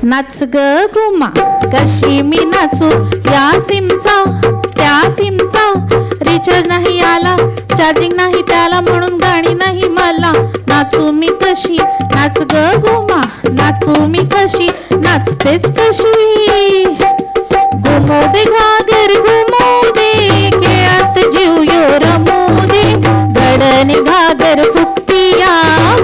नाच ग घुमा कशी मी नाचू या सिमचा त्या सिमचा रिचार्ज नाही आला चार्जिंग नाही त्याला म्हणून गाणी नाही मला नाचू मी कशी नाच ग घुमा नाचू मी कशी नाचतेच कशी घुमो दे घागर घुमो दे खेळात जीव यो रमू दे गडनी घागर फुकतिया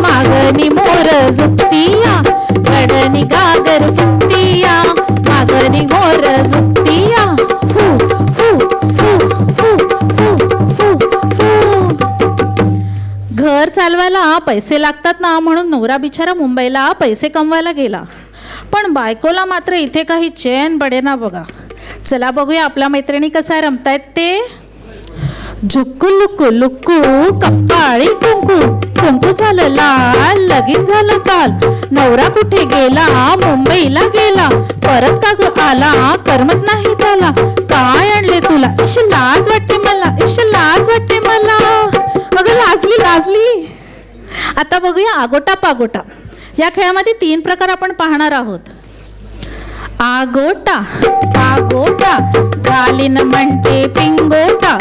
मागणी मोर झुकतिया गडनी घागर फुकतिया मागणी मोर झुकतिया फू फू फू फू फू फू फू। घर चालवायला पैसे लागतात ना म्हणून नवरा बिचारा मुंबईला पैसे कमवायला गेला पण बायकोला मात्र इथे काही चैन पडेना बघा। चला बघूया आपल्या मैत्रिणी कसा रमतायत ते। झुक्कू लुक्कू लुक्कू कप्पाळी कुंकू कुंकू झालं लाल लगीन झालं काल नवरा कुठे गेला मुंबईला गेला परत का ग आला करमत नाही त्याला काय आणले तुला इश लाज वाटते मला इश लाज वाटते मला अगं लाजली लाजली। आता बघूया आगोटा पागोटा। या खेळामध्ये 3 प्रकार आपण पाहणार आहोत। आगोटा पागोटा घालीन म्हणते पिंगोटा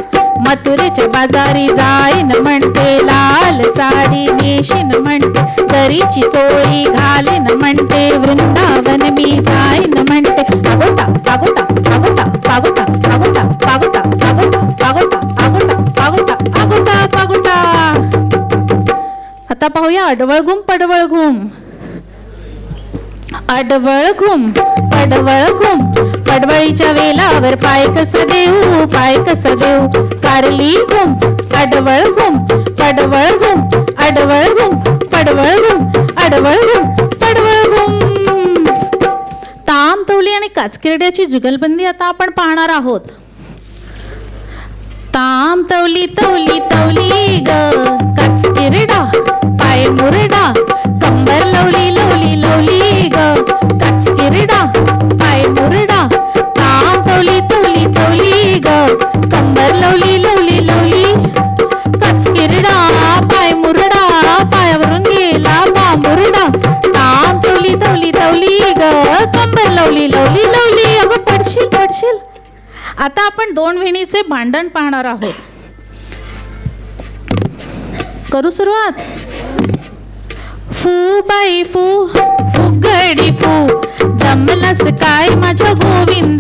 मथुरेच्या बाजारी जाईन म्हणते लाल साडी नेशीन म्हणते जरीची चोळी घालीन म्हणते वृंदावन मी जाईन म्हणते पागोटा पागोटा पागोटा पागोटा पागोटा पागोटा पागोटा पागोटा पागोटा पागोटा पागोटा पागोटा। आता पाहूया अडवळ घुम पडवळ घुम। अडवळ घुम पडवळ घुम पडवळीच्या वेलावर पाय कसा देऊ पाय कसा देऊ कारली घुम अडवळ घुम पडवळ घुम अडवळ घुम पडवळ घुम अडवळ घुम पडवळ घुम। ताम तवली आणि काचकिरड्याची जुगलबंदी आता आपण पाहणार आहोत। ताम तवली तवली तवली ग काचकिरडा पाय मुरडा कंबर लवली लवली लवली ग काचकिरडा पाय मुरडा ताम तवली तवली तवली ग कंबर लवली लवली लवली काचकिरडा पाय मुरडा पायावरून गेला बा मुरडा ताम तवली तवली तवली ग कंबर लवली लवली लवली अगं पडशील पडशील। आता आपण 2 विणीचे भांडण पाहणार आहोत। करू सुरुवात। फू बाई फू फुगडी फू जमलास काय माझ्या गोविंद